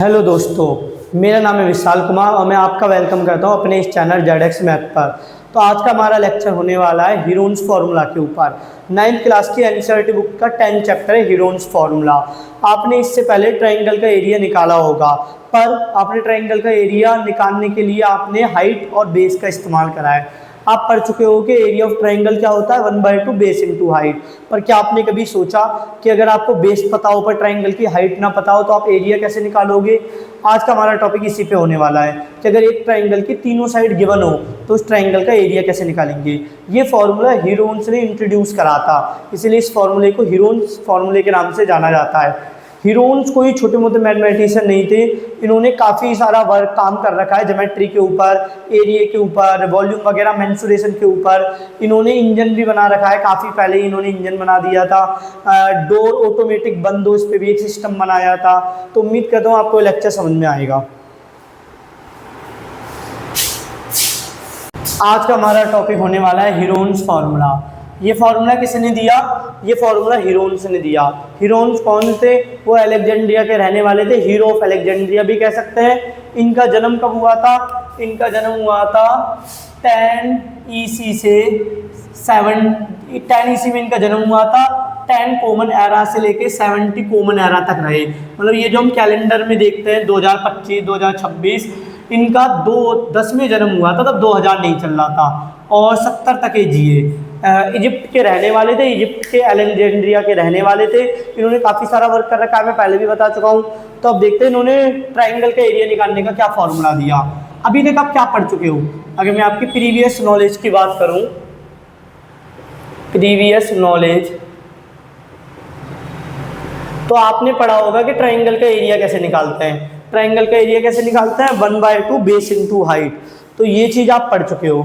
Hello दोस्तों, मेरा नाम है विशाल कुमार और मैं आपका वेलकम करता हूं अपने इस चैनल जेडेक्स मैथ पर। तो आज का हमारा लेक्चर होने वाला है हीरोन्स फार्मूला के ऊपर। 9th क्लास की एनसीईआरटी बुक का 10th चैप्टर है हीरोन्स फार्मूला। आपने इससे पहले ट्रायंगल का एरिया निकाला होगा, पर आपने ट्रायंगल का एरिया निकालने के लिए आपने हाइट और बेस का इस्तेमाल करा है। आप पढ़ चुके हो कि एरिया ऑफ ट्रायंगल क्या होता है, 1/2 बेस इंटू हाइट। पर क्या आपने कभी सोचा कि अगर आपको बेस पता हो पर ट्रायंगल की हाइट ना पता हो तो आप एरिया कैसे निकालोगे? आज का हमारा टॉपिक इसी पे होने वाला है कि अगर एक ट्रायंगल की तीनों साइड गिवन हो तो उस ट्रायंगल का एरिया कैसे निकालेंगे। ये फॉर्मूला हीरोन्स ने इंट्रोड्यूस करा था, इसलिए इस फॉर्मूले को हीरोन्स फॉर्मूले के नाम से जाना जाता है। हीरोन्स कोई छोटे मोटे मैथमेटिशियन नहीं थे, इन्होंने काफ़ी सारा वर्क काम कर रखा है ज्योमेट्री के ऊपर, एरिया के ऊपर, वॉल्यूम वगैरह मेंसुरेशन के ऊपर। इन्होंने इंजन भी बना रखा है, काफ़ी पहले इन्होंने इंजन बना दिया था। डोर ऑटोमेटिक बंद हो, इस पर भी एक सिस्टम बनाया था। तो उम्मीद करता हूँ आपको लेक्चर समझ में आएगा। आज का हमारा टॉपिक होने वाला है हीरोन्स फार्मूला। ये फार्मूला किसने दिया? ये फार्मूला हीरोन्स ने दिया। हीरोन्स कौन थे? वो अलेक्जेंड्रिया के रहने वाले थे, हीरो ऑफ अलेक्जेंड्रिया भी कह सकते हैं। इनका जन्म कब हुआ था? इनका जन्म हुआ था 10 ईसी से 10 ईसी में इनका जन्म हुआ था। 10 कॉमन एरा से लेके 70 कॉमन एरा तक रहे। मतलब ये जो हम कैलेंडर में देखते हैं 2025 2026, इनका 10वें जन्म हुआ था, तब 2000 नहीं चल रहा था, और 70 तक ये जिए। इजिप्ट के रहने वाले थे, इजिप्ट के अलेक्जेंड्रिया के रहने वाले थे। इन्होंने काफ़ी सारा वर्क कर रखा है, मैं पहले भी बता चुका हूँ। तो अब देखते हैं इन्होंने ट्रायंगल का एरिया निकालने का क्या फॉर्मूला दिया। अभी तक आप क्या पढ़ चुके हो? अगर मैं आपकी प्रीवियस नॉलेज की बात करूँ, प्रीवियस नॉलेज, तो आपने पढ़ा होगा कि ट्रायंगल का एरिया कैसे निकालते हैं। ट्रायंगल का एरिया कैसे निकालते हैं? 1/2 बेस इंटू हाइट। तो ये चीज़ आप पढ़ चुके हो।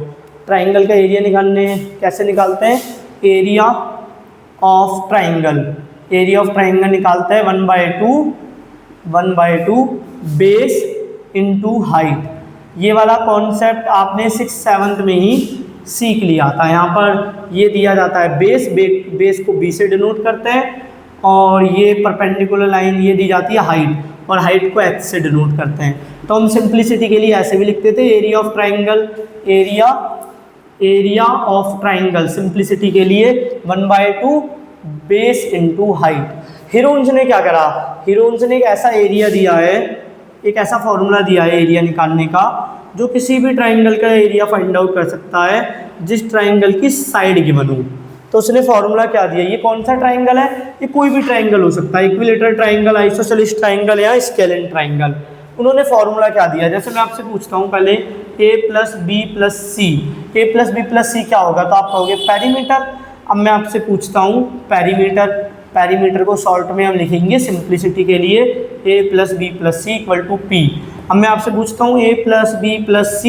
ट्रायंगल का एरिया निकालने कैसे निकालते हैं? Area of triangle, area of triangle निकालते हैं 1/2 बेस इंटू हाइट। ये वाला कॉन्सेप्ट आपने 6th 7th में ही सीख लिया था। यहाँ पर ये दिया जाता है बेस, बेस को बी से डिनोट करते हैं, और ये परपेंडिकुलर लाइन ये दी जाती है हाइट, और हाइट को एच से डिनोट करते हैं। तो हम सिंप्लिसिटी के लिए ऐसे भी लिखते थे, area of triangle, area of triangle simplicity के लिए 1/2 बेस इंटू हाइट। हीरोन्स ने क्या करा? हीरोन्स ने एक ऐसा एरिया दिया है, एक ऐसा फॉर्मूला दिया है एरिया निकालने का, जो किसी भी ट्रायंगल का एरिया फाइंड आउट कर सकता है जिस ट्रायंगल की साइड गिवन हो। तो उसने फॉर्मूला क्या दिया? ये कौन सा ट्रायंगल है? ये कोई भी ट्रायंगल हो सकता है, इक्विलेटरल ट्रायंगल, आइसोसेलेस ट्रायंगल या स्केलेन ट्रायंगल। उन्होंने फॉर्मूला क्या दिया? जैसे मैं आपसे पूछता हूँ पहले a + b + c, a + b + c क्या होगा? तो आप कहोगे पेरीमीटर। अब मैं आपसे पूछता हूँ पेरीमीटर, पेरीमीटर को शॉर्ट में हम लिखेंगे सिंप्लिसिटी के लिए a + b + c = p। अब मैं आपसे पूछता हूँ a + b + c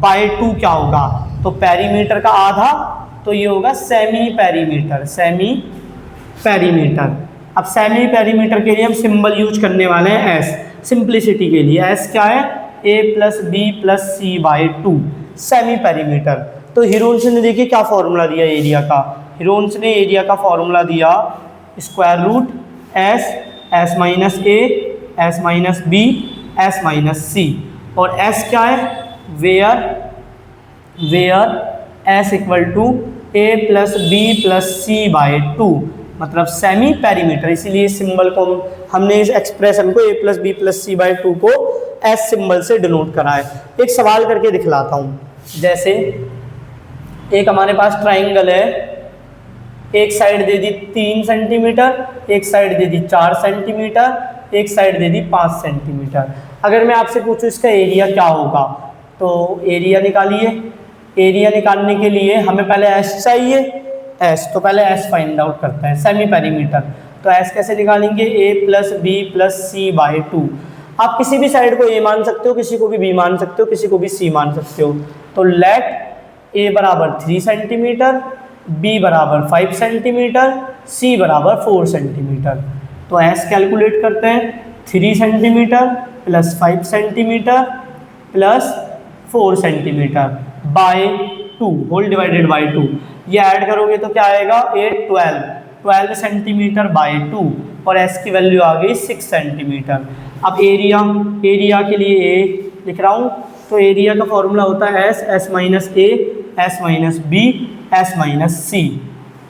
/ 2 क्या होगा? तो पेरीमीटर का आधा, तो ये होगा सेमी पेरीमीटर, सेमी पेरीमीटर। अब सेमी पेरीमीटर के लिए हम सिंबल यूज करने वाले हैं s, सिंप्लिसिटी के लिए s क्या है? a + b + c / 2, semi perimeter. तो हीरोन्स ने देखिए क्या फॉर्मूला दिया एरिया का। हीरोन्स ने एरिया का फॉर्मूला दिया √s, s - a, s - b, s - c। और s क्या है? Where s = a + b + c / 2, मतलब सेमी पेरीमीटर। इसीलिए इस सिंबल को हमने, इस एक्सप्रेशन को a + b + c / 2 को s सिंबल से डिनोट करा है। एक सवाल करके दिखलाता हूँ। जैसे एक हमारे पास ट्रायंगल है, एक साइड दे दी 3 सेंटीमीटर, एक साइड दे दी 4 सेंटीमीटर, एक साइड दे दी 5 सेंटीमीटर। अगर मैं आपसे पूछूं इसका एरिया क्या होगा, तो एरिया निकालिए। एरिया निकालने के लिए हमें पहले s चाहिए, s, तो पहले s फाइंड आउट करते हैं, सेमी पेरीमीटर। तो s कैसे निकालेंगे? a + b + c / 2। आप किसी भी साइड को a मान सकते हो, किसी को भी b मान सकते हो, किसी को भी c मान सकते हो। तो let a = 3 centimetre, b = 5 centimetre, c = 4 centimetre. तो s कैलकुलेट करते हैं, 3 centimetre + 5 centimetre + 4 centimetre / 2 whole divided by 2। ये ऐड करोगे तो क्या आएगा? 12 सेंटीमीटर / 2, और s की वैल्यू आ गई 6 सेंटीमीटर। अब एरिया के लिए ए लिख रहा हूँ, तो एरिया का फॉर्मूला होता है S minus A, S minus B, S minus C.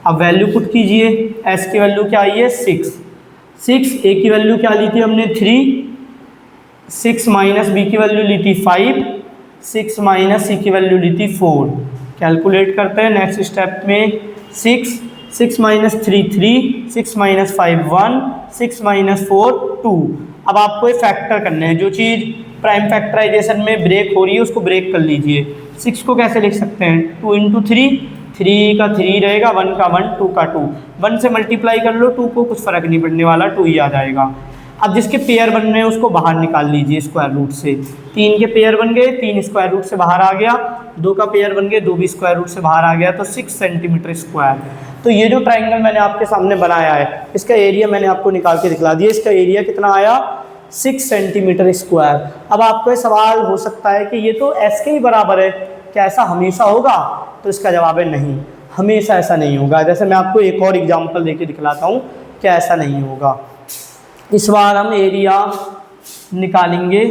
अब वैल्यू पुट कीजिए, एस की वैल्यू क्या आई है 6, ए की वैल्यू क्या ली थी हमने 3, 6 माइनस बी की वैल्यू ली थी 5, 6 माइनस सी की वैल्यू ली थी 4। कैलकुलेट करते हैं नेक्स्ट स्टेप में, 6 माइनस 3 3, 6 माइनस 5 1, 6 माइनस 4 2। अब आपको ये फैक्टर करने हैं, जो चीज़ प्राइम फैक्टराइजेशन में ब्रेक हो रही है उसको ब्रेक कर लीजिए। 6 को कैसे लिख सकते हैं, 2 इंटू 3, 3 का 3 रहेगा, 1 का 1, 2 का 2, 1 से मल्टीप्लाई कर लो, 2 को कुछ फ़र्क नहीं पड़ने वाला, 2 ही आ जाएगा। अब जिसके पेयर बन रहे हैं उसको बाहर निकाल लीजिए स्क्वायर रूट से। 3 के पेयर बन गए, 3 स्क्वायर रूट से बाहर आ गया, 2 का पेयर बन गए, 2 भी स्क्वायर रूट से बाहर आ गया, तो 6 सेंटीमीटर स्क्वायर। तो ये जो ट्राइंगल मैंने आपके सामने बनाया है, इसका एरिया मैंने आपको निकाल के दिखला दिया। इसका एरिया कितना आया, 6 सेंटीमीटर स्क्वायर। अब आपको ये सवाल हो सकता है कि ये तो एस के ही बराबर है, क्या ऐसा हमेशा होगा? तो इसका जवाब है नहीं, हमेशा ऐसा नहीं होगा। जैसे मैं आपको एक और एग्जांपल देके दिखलाता हूँ क्या ऐसा नहीं होगा। इस बार हम एरिया निकालेंगे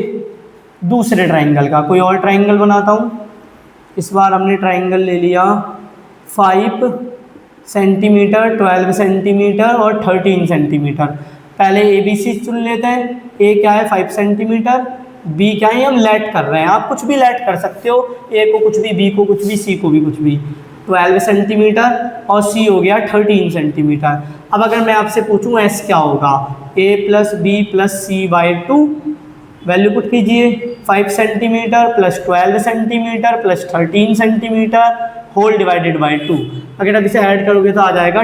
दूसरे ट्राइंगल का, कोई और ट्राइंगल बनाता हूँ। इस बार हमने ट्राइंगल ले लिया 5 सेंटीमीटर, 12 सेंटीमीटर और 13 सेंटीमीटर। पहले ए बी सी चुन लेते हैं। ए क्या है 5 सेंटीमीटर, बी क्या है, हम लेट कर रहे हैं, आप कुछ भी लेट कर सकते हो, ए को कुछ भी, बी को कुछ भी, सी को भी कुछ भी। 12 सेंटीमीटर और सी हो गया 13 सेंटीमीटर। अब अगर मैं आपसे पूछूं एस क्या होगा, A plus B plus C by 2, value put कीजिए, 5 centimetre plus 12 centimetre plus 13 centimetre whole divided by 2। अगर आप इसे ऐड करोगे तो आ जाएगा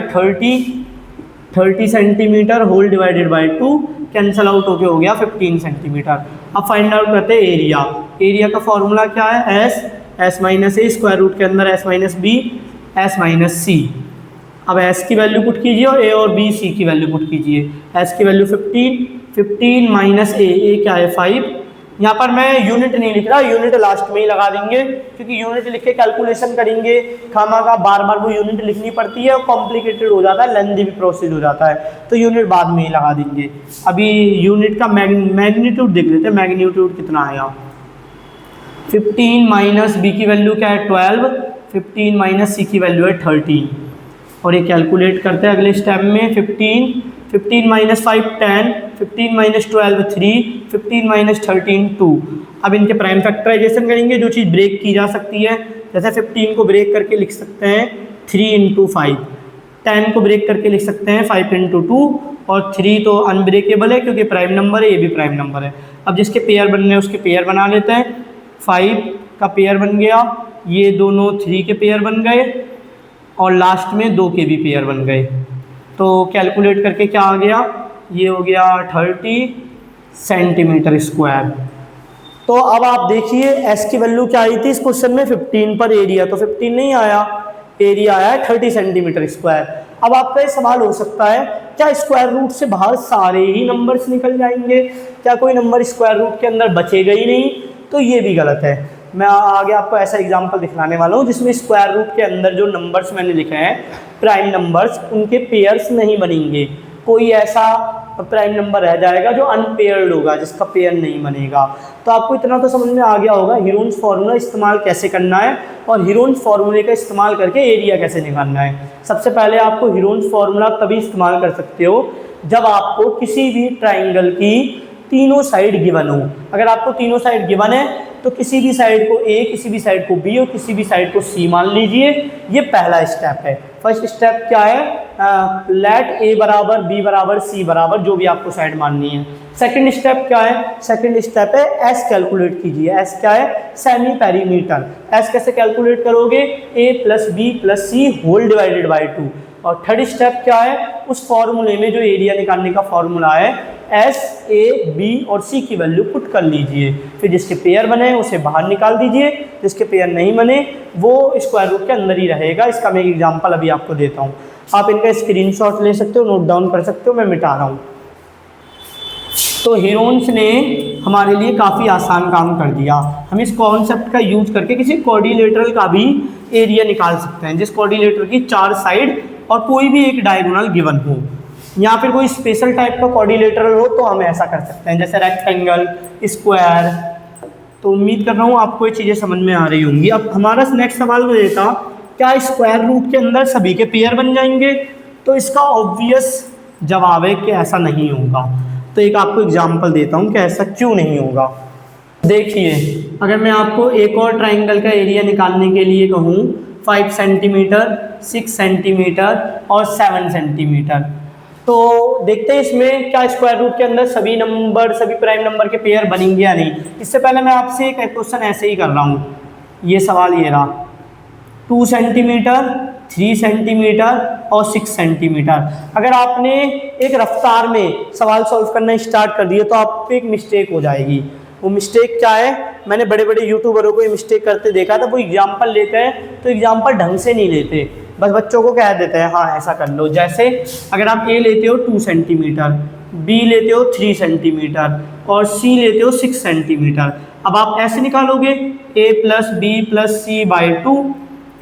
30 centimetre whole divided by 2, cancel out होके हो गया 15 सेंटीमीटर। अब फाइंड आउट करते हैं एरिया। एरिया का फॉर्मूला क्या है, S minus A, square root के अंदर S minus B, S minus C. अब एस की वैल्यू पुट कीजिए और ए और बी सी की वैल्यू पुट कीजिए। एस की वैल्यू 15 माइनस ए क्या है 5। यहाँ पर मैं यूनिट नहीं लिख रहा, यूनिट लास्ट में ही लगा देंगे, क्योंकि यूनिट लिख के कैलकुलेशन करेंगे, खामा का बार बार वो यूनिट लिखनी पड़ती है और कॉम्प्लिकेटेड हो जाता है, लेंथी भी प्रोसेस हो जाता है, तो यूनिट बाद में ही लगा देंगे। अभी यूनिट का मैग्नीट्यूड देख लेते हैं, मैग्नीट्यूड कितना आया। 15 माइनस बी की वैल्यू क्या है 12, 15 माइनस सी की वैल्यू है 13, और ये कैलकुलेट करते हैं अगले स्टेप में। 15 माइनस 5 10, 15 माइनस 12 3, 15 माइनस 13 2। अब इनके प्राइम फैक्टराइजेशन करेंगे, जो चीज़ ब्रेक की जा सकती है, जैसे 15 को ब्रेक करके लिख सकते हैं 3 इंटू 5, 10 को ब्रेक करके लिख सकते हैं 5 इंटू 2, और 3 तो अनब्रेकेबल है क्योंकि प्राइम नंबर है, ये भी प्राइम नंबर है। अब जिसके पेयर बनने हैं उसके पेयर बना लेते हैं। 5 का पेयर बन गया, ये दोनों 3 के पेयर बन गए, और लास्ट में 2 के भी पेयर बन गए। तो कैलकुलेट करके क्या आ गया, ये हो गया 30 सेंटीमीटर स्क्वायर। तो अब आप देखिए एस की वैल्यू क्या आई थी इस क्वेश्चन में 15 पर एरिया, तो 15 नहीं आया, एरिया आया है 30 सेंटीमीटर स्क्वायर। अब आपका ये सवाल हो सकता है क्या स्क्वायर रूट से बाहर सारे ही नंबर्स निकल जाएंगे, क्या कोई नंबर स्क्वायर रूट के अंदर बचेगा ही नहीं? तो ये भी गलत है। मैं आगे आपको ऐसा एग्जांपल दिखलाने वाला हूँ जिसमें स्क्वायर रूट के अंदर जो नंबर्स मैंने लिखे हैं प्राइम नंबर्स, उनके पेयर्स नहीं बनेंगे, कोई ऐसा प्राइम नंबर रह जाएगा जो अनपेयर्ड होगा, जिसका पेयर नहीं बनेगा। तो आपको इतना तो समझ में आ गया होगा हीरोन्स फार्मूला इस्तेमाल कैसे करना है और हीरोन्स फार्मूले का इस्तेमाल करके एरिया कैसे निकालना है। सबसे पहले आपको हीरोन्स फार्मूला तभी इस्तेमाल कर सकते हो जब आपको किसी भी ट्राइंगल की तीनों साइड गिवन हो। अगर आपको तीनों साइड गिवन है तो किसी भी साइड को ए, किसी भी साइड को बी और किसी भी साइड को सी मान लीजिए। ये पहला स्टेप है। फर्स्ट स्टेप क्या है, लेट ए बराबर बी बराबर सी बराबर जो भी आपको साइड माननी है। सेकंड स्टेप क्या है, सेकंड स्टेप है एस कैलकुलेट कीजिए। एस क्या है, सेमी पेरीमीटर। एस कैसे कैलकुलेट करोगे, A plus B plus C whole divided by 2। और थर्ड स्टेप क्या है, उस फॉर्मूले में जो एरिया निकालने का फॉर्मूला है एस, ए, बी और सी की वैल्यू पुट कर लीजिए। फिर जिसके पेयर बने उसे बाहर निकाल दीजिए, जिसके पेयर नहीं बने वो स्क्वायर रूट के अंदर ही रहेगा। इसका मैं एक एग्जांपल अभी आपको देता हूँ, आप इनका स्क्रीनशॉट ले सकते हो, नोट डाउन कर सकते हो, मैं मिटा रहा हूँ। तो हीरोन्स ने हमारे लिए काफ़ी आसान काम कर दिया। हम इस कॉन्सेप्ट का यूज करके किसी कोऑर्डिनेटर का भी एरिया निकाल सकते हैं जिस कोऑर्डिनेटर की 4 साइड और कोई भी एक डायगोनल गिवन हो। या फिर कोई स्पेशल टाइप का क्वाड्रिलेटरल हो तो हम ऐसा कर सकते हैं, जैसे रेक्टेंगल, स्क्वायर। तो उम्मीद कर रहा हूँ आपको ये चीज़ें समझ में आ रही होंगी। अब हमारा नेक्स्ट सवाल वो ये था, क्या स्क्वायर रूट के अंदर सभी के पेयर बन जाएंगे? तो इसका ऑब्वियस जवाब है कि ऐसा नहीं होगा। तो एक आपको एग्जांपल देता हूँ कि ऐसा क्यों नहीं होगा। देखिए, अगर मैं आपको एक और ट्राइंगल का एरिया निकालने के लिए कहूँ 5 सेंटीमीटर, 6 सेंटीमीटर और 7 सेंटीमीटर, तो देखते हैं इसमें क्या स्क्वायर रूट के अंदर सभी प्राइम नंबर के पेयर बनेंगे या नहीं। इससे पहले मैं आपसे एक क्वेश्चन ऐसे ही कर रहा हूँ। ये सवाल ये रहा, 2 सेंटीमीटर, 3 सेंटीमीटर और 6 सेंटीमीटर। अगर आपने एक रफ्तार में सवाल सॉल्व करना स्टार्ट कर दिया तो आप पे एक मिस्टेक हो जाएगी। वो मिस्टेक क्या है? मैंने बड़े बड़े यूट्यूबरों को ये मिस्टेक करते देखा था। वो एग्जाम्पल लेते हैं तो एग्जाम्पल ढंग से नहीं लेते, बस बच्चों को कह देते हैं हाँ ऐसा कर लो। जैसे अगर आप ए लेते हो 2 सेंटीमीटर, बी लेते हो 3 सेंटीमीटर और सी लेते हो 6 सेंटीमीटर। अब आप ऐसे निकालोगे a plus B plus C by 2,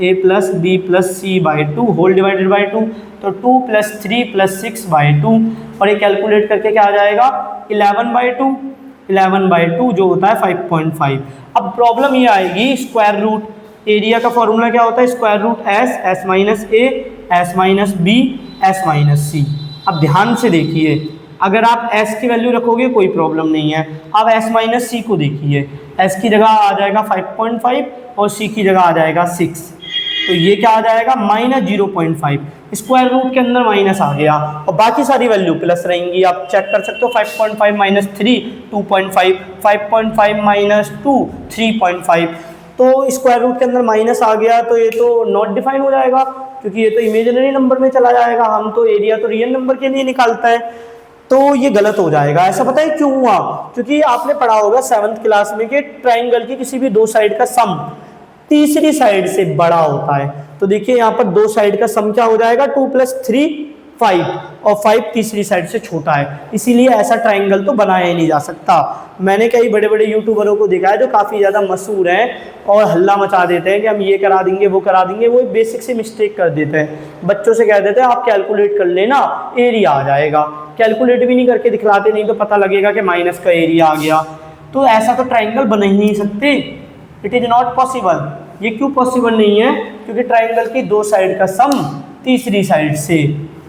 a plus B plus C by 2 whole divided by 2, तो 2 प्लस 3 प्लस 6 बाई 2, और ये कैलकुलेट करके क्या आ जाएगा 11/2 जो होता है 5.5। अब प्रॉब्लम ये आएगी, स्क्वायर रूट एरिया का फॉर्मूला क्या होता है? Square root S minus A, S minus B, S minus C. अब ध्यान से देखिए, अगर आप s की वैल्यू रखोगे कोई प्रॉब्लम नहीं है। अब s माइनस सी को देखिए, s की जगह आ जाएगा 5.5 और c की जगह आ जाएगा 6, तो ये क्या आ जाएगा माइनस 0.5। स्क्वायर रूट के अंदर माइनस आ गया और बाकी सारी वैल्यू प्लस रहेंगी। आप चेक कर सकते हो 5.5 माइनस 3 2.5, 5.5 माइनस 2 3.5। तो स्क्वायर रूट के अंदर माइनस आ गया तो ये तो नॉट डिफाइन हो जाएगा, क्योंकि ये तो इमेजिनरी नंबर में चला जाएगा। हम तो एरिया तो रियल नंबर के लिए निकालते हैं, तो ये गलत हो जाएगा। ऐसा पता है क्यों हुआ? क्योंकि आपने पढ़ा होगा 7th क्लास में कि ट्राइंगल की किसी भी दो साइड का सम तीसरी साइड से बड़ा होता है। तो देखिए यहाँ पर दो साइड का सम क्या हो जाएगा 2 + 3 5, और 5 तीसरी साइड से छोटा है, इसीलिए ऐसा ट्राइंगल तो बनाया ही नहीं जा सकता। मैंने कई बड़े बड़े यूट्यूबरों को देखा है जो काफ़ी ज़्यादा मशहूर हैं और हल्ला मचा देते हैं कि हम ये करा देंगे वो करा देंगे। वो बेसिक से मिस्टेक कर देते हैं, बच्चों से कह देते हैं आप कैलकुलेट कर लेना एरिया आ जाएगा। कैलकुलेट भी नहीं करके दिखलाते, नहीं तो पता लगेगा कि माइनस का एरिया आ गया। तो ऐसा तो ट्राइंगल बना ही नहीं सकते, इट इज़ नॉट पॉसिबल। ये क्यों पॉसिबल नहीं है? क्योंकि ट्राइंगल की दो साइड का सम तीसरी साइड से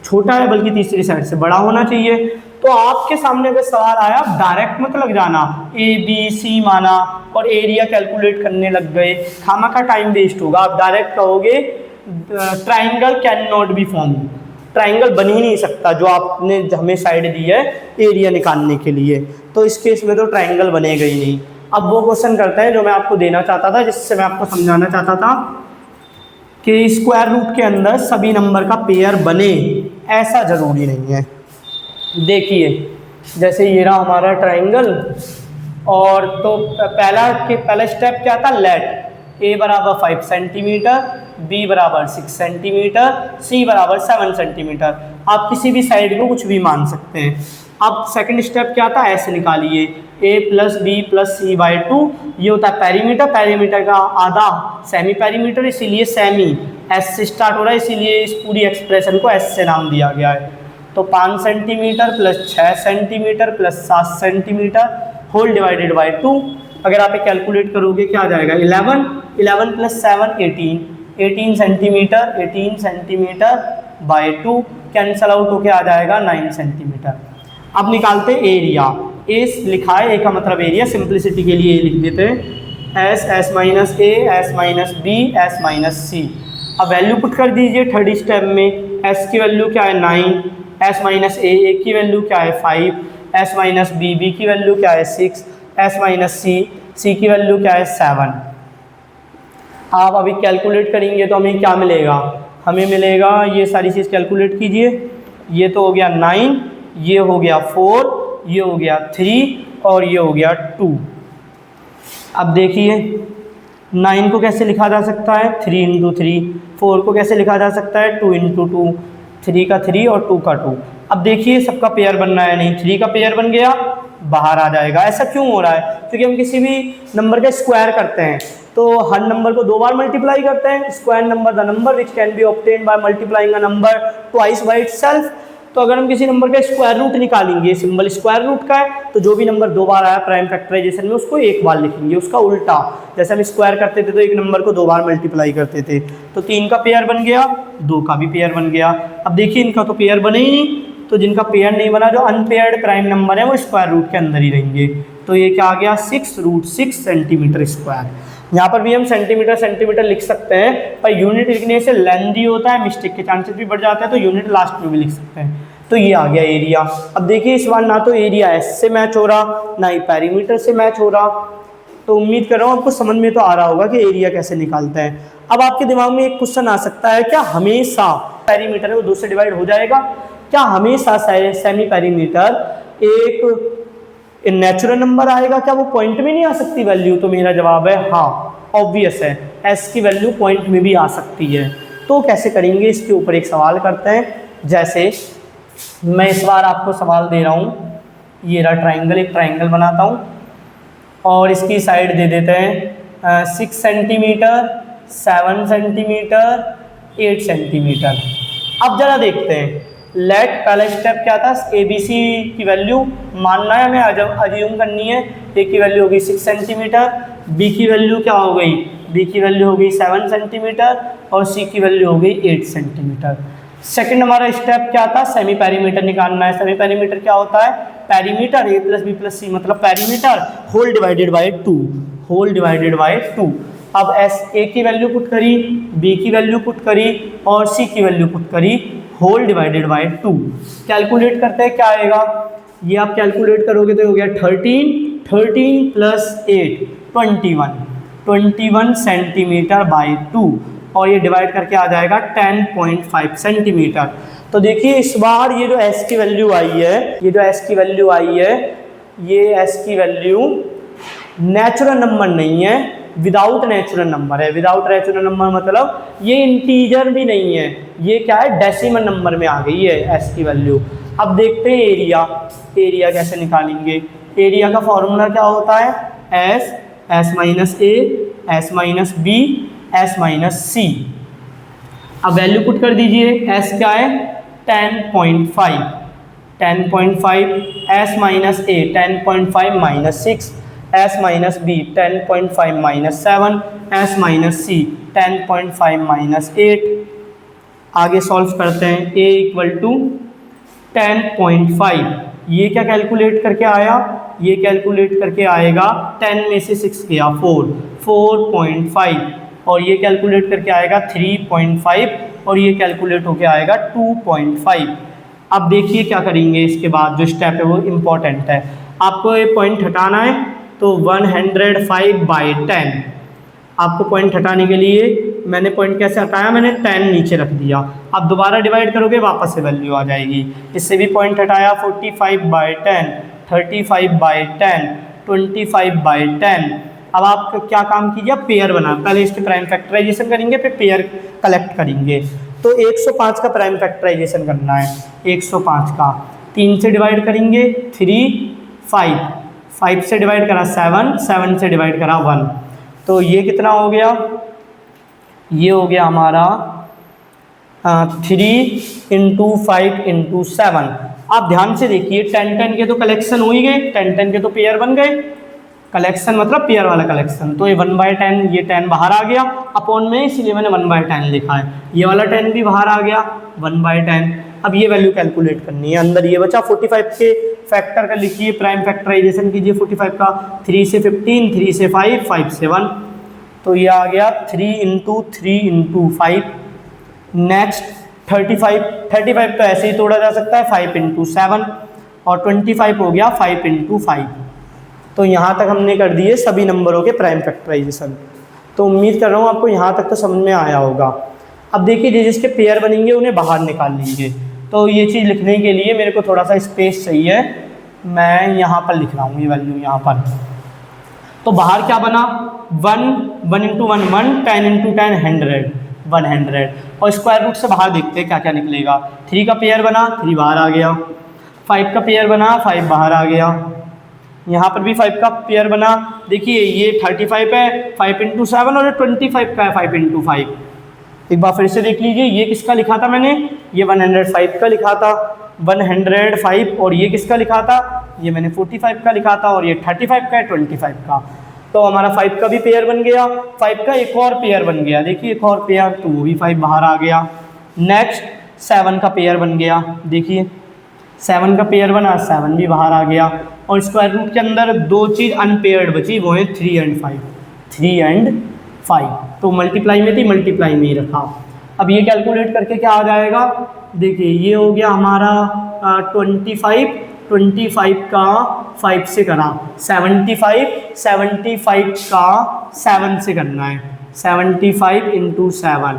छोटा है, बल्कि तीसरी साइड से बड़ा होना चाहिए। तो आपके सामने अगर सवाल आया, आप डायरेक्ट मत लग जाना, ए बी सी माना और एरिया कैलकुलेट करने लग गए, खामा का टाइम वेस्ट होगा। आप डायरेक्ट कहोगे triangle can not be form, triangle बन ही नहीं सकता जो आपने हमें साइड दी है एरिया निकालने के लिए। तो इस केस में तो ट्राइंगल बनेगा ही नहीं। अब वो क्वेश्चन करते हैं जो मैं आपको देना चाहता था, जिससे मैं आपको समझाना चाहता था कि स्क्वायर रूट के अंदर सभी नंबर का पेयर बने, ऐसा ज़रूरी नहीं है। देखिए जैसे ये रहा हमारा ट्राइंगल, और तो पहला स्टेप क्या था, लेट ए बराबर 5 सेंटीमीटर, बी बराबर 6 सेंटीमीटर, सी बराबर 7 सेंटीमीटर। आप किसी भी साइड को कुछ भी मान सकते हैं। अब सेकंड स्टेप क्या था, ऐसे निकालिए a plus B plus C by 2, ये होता है पेरीमीटर, पेरीमीटर का आधा सेमी पेरीमीटर, इसीलिए सेमी एस से स्टार्ट हो रहा है, इसीलिए इस पूरी एक्सप्रेशन को एस से नाम दिया गया है। तो 5 centimetre plus 6 centimetre plus 7 centimetre whole divided by 2। अगर आप कैलकुलेट करोगे क्या आ जाएगा 11 plus 7 18 centimetre by 2, cancel out होके आ जाएगा 9 सेंटीमीटर। अब निकालते एरिया। ए लिखा है, ए का मतलब एरिया, सिंप्लिसिटी के लिए ए लिख देते हैं, S minus A, S minus B, S minus C. अब वैल्यू पुट कर दीजिए थर्ड स्टेप में। एस की वैल्यू क्या है 9, एस माइनस ए की वैल्यू क्या है 5, एस माइनस बी की वैल्यू क्या है 6, एस माइनस सी की वैल्यू क्या है 7। आप अभी कैलकुलेट करेंगे तो हमें क्या मिलेगा, हमें मिलेगा, ये सारी चीज़ कैलकुलेट कीजिए, ये तो हो गया 9, ये हो गया 4, ये हो गया 3 और ये हो गया 2। अब देखिए 9 को कैसे लिखा जा सकता है 3 × 3, 4 को कैसे लिखा जा सकता है 2 × 2, 3 का 3 और 2 का 2। अब देखिए सबका पेयर बनना है नहीं, 3 का पेयर बन गया बाहर आ जाएगा। ऐसा क्यों हो रहा है? क्योंकि हम किसी भी नंबर का स्क्वायर करते हैं तो हर नंबर को 2 बार मल्टीप्लाई करते हैं। Square number the number which can be obtained by multiplying a number twice by itself. तो अगर हम किसी नंबर का स्क्वायर रूट निकालेंगे, सिंबल स्क्वायर रूट का है, तो जो भी नंबर 2 बार आया प्राइम फैक्टराइजेशन में उसको 1 बार लिखेंगे, उसका उल्टा। जैसे हम स्क्वायर करते थे तो एक नंबर को 2 बार मल्टीप्लाई करते थे, तो 3 का पेयर बन गया, 2 का भी पेयर बन गया। अब देखिए इनका तो पेयर बने ही नहीं, तो जिनका पेयर नहीं बना, जो अनपेयर्ड प्राइम नंबर है वो स्क्वायर रूट के अंदर ही रहेंगे। तो ये क्या आ गया 6√6 सेंटीमीटर स्क्वायर। यहाँ पर भी हम सेंटीमीटर लिख सकते हैं, पर यूनिट लिखने से लेंदी होता है, मिस्टेक के चांसेस भी बढ़ जाते हैं, तो यूनिट लास्ट में भी लिख सकते हैं। तो ये आ गया एरिया। अब देखिए इस बार ना तो एरिया एस से मैच हो रहा, ना ही पेरीमीटर से मैच हो रहा। तो उम्मीद कर रहा हूँ आपको समझ में तो आ रहा होगा कि एरिया कैसे निकालते हैं। अब आपके दिमाग में एक क्वेश्चन आ सकता है, क्या हमेशा पेरीमीटर है वो 2 से डिवाइड हो जाएगा? क्या हमेशा सेमी पेरीमीटर एक नेचुरल नंबर आएगा? क्या वो पॉइंट में नहीं आ सकती वैल्यू? तो मेरा जवाब है हाँ, ऑब्वियस है, एस की वैल्यू पॉइंट में भी आ सकती है। तो कैसे करेंगे, इसके ऊपर एक सवाल करते हैं। जैसे मैं इस बार आपको सवाल दे रहा हूँ, ये रहा ट्राइंगल, एक ट्राइंगल बनाता हूँ और इसकी साइड दे देते हैं 6 सेंटीमीटर, 7 सेंटीमीटर, 8 सेंटीमीटर। अब जरा देखते हैं, लेट पहला स्टेप क्या था, ABC की वैल्यू मानना है हमें, अज्यूम करनी है। A की वैल्यू हो गई 6 सेंटीमीटर, B की वैल्यू क्या हो गई, B की वैल्यू हो गई 7 सेंटीमीटर और C की वैल्यू हो गई 8 सेंटीमीटर। सेकंड हमारा स्टेप क्या था, सेमी पेरीमीटर निकालना है। सेमी पेरीमीटर क्या होता है, पेरीमीटर A + B + C मतलब perimeter whole divided by 2, whole divided by 2। अब A की वैल्यू पुट करी, B की वैल्यू पुट करी और C की वैल्यू पुट करी, होल डिवाइडेड बाय 2। कैलकुलेट करते हैं क्या आएगा, ये आप कैलकुलेट करोगे तो हो गया 13 + 8 21 सेंटीमीटर बाय 2 और ये डिवाइड करके आ जाएगा 10.5 सेंटीमीटर। तो देखिए इस बार ये जो S की वैल्यू आई है, ये जो S की वैल्यू आई है, ये S की वैल्यू नेचुरल नंबर नहीं है, विदाउट नेचुरल नंबर है। विदाउट नेचुरल नंबर मतलब ये इंटीजर भी नहीं है, ये क्या है, डेसिमल नंबर में आ गई है S की वैल्यू। अब देखते हैं एरिया, एरिया कैसे निकालेंगे। एरिया का फॉर्मूला क्या होता है, S - A, S - B, S - C। अब वैल्यू पुट कर दीजिए, S क्या है 10.5, 10.5, S - A 10.5 - 6, S - B 10.5 - 7, S - C 10.5 - 8। आगे सॉल्व करते हैं, A = 10.5, ये क्या कैलकुलेट करके आया, ये कैलकुलेट करके आएगा 10 में से 6 गया 4.5 और ये कैलकुलेट करके आएगा 3.5 और ये कैलकुलेट होके आएगा 2.5। अब देखिए क्या करेंगे, इसके बाद जो स्टेप है वो इम्पॉर्टेंट है। आपको ये पॉइंट हटाना है, तो 105/10। आपको पॉइंट हटाने के लिए मैंने पॉइंट कैसे हटाया, मैंने 10 नीचे रख दिया। अब दोबारा डिवाइड करोगे वापस से वैल्यू आ जाएगी। इससे भी पॉइंट हटाया, 45/10, 35/10, 25/10। अब आप क्या काम कीजिए, पेयर बना, पहले इसके प्राइम फैक्टराइजेशन करेंगे फिर पेयर कलेक्ट करेंगे। तो 105 का प्राइम फैक्टराइजेशन करना है, 105 का 3 से डिवाइड करेंगे 3, 5 से डिवाइड करा 7 से डिवाइड करा 1, तो ये कितना हो गया, ये हो गया हमारा 3 × 5 × 7। आप ध्यान से देखिए, 10 के तो कलेक्शन हो ही गए, 10 के तो पेयर बन गए, कलेक्शन मतलब पेयर वाला कलेक्शन। तो ये 1/10, ये 10 बाहर आ गया अपॉन में, इसलिए मैंने 1/10 लिखा है। ये वाला 10 भी बाहर आ गया 1/10। अब ये वैल्यू कैलकुलेट करनी है, अंदर ये बचा 45 के फैक्टर का लिखिए, प्राइम फैक्टराइजेशन कीजिए 45 का, 3 से 15, 3 से 5, 5 से 1, तो ये आ गया 3 × 3 × 5। नेक्स्ट 35 तो ऐसे ही तोड़ा जा सकता है, 5 × 7 और 25 हो गया 5 × 5। तो यहाँ तक हमने कर दिए सभी नंबरों के प्राइम फैक्टराइजेशन। तो उम्मीद कर रहा हूँ आपको यहाँ तक तो समझ में आया होगा। अब देखिए जिसके पेयर बनेंगे उन्हें बाहर निकाल लीजिए। तो ये चीज़ लिखने के लिए मेरे को थोड़ा सा स्पेस चाहिए, मैं यहाँ पर लिख रहा हूँ ये वैल्यू यहाँ पर। तो बाहर क्या बना, 1 × 1 10 × 10 100 और स्क्वायर रूट से बाहर देखते हैं क्या क्या निकलेगा। 3 का पेयर बना, 3 बाहर आ गया, 5 का पेयर बना, 5 बाहर आ गया, यहाँ पर भी 5 का पेयर बना। देखिए ये 35 है 5 × 7 और 25 का है 5 × 5। एक बार फिर से देख लीजिए, ये किसका लिखा था मैंने, ये 105 का लिखा था, 105 और ये किसका लिखा था, ये मैंने 45 का लिखा था, और ये 35 का है, 25 का। तो हमारा 5 का भी पेयर बन गया, 5 का एक और पेयर बन गया, देखिए एक और पेयर, तो वो भी 5 बाहर आ गया। नेक्स्ट 7 का पेयर बन गया, देखिए 7 का पेयर बना, 7 भी बाहर आ गया। और स्क्वायर रूट के अंदर दो चीज़ अनपेयर्ड बची, वो है 3 एंड 5, 3 एंड 5, तो मल्टीप्लाई में थी, मल्टीप्लाई में ही रखा। अब ये कैलकुलेट करके क्या आ जाएगा, देखिए ये हो गया हमारा 25 का 5 से करा 75 का 7 से करना है, 75 इंटू 7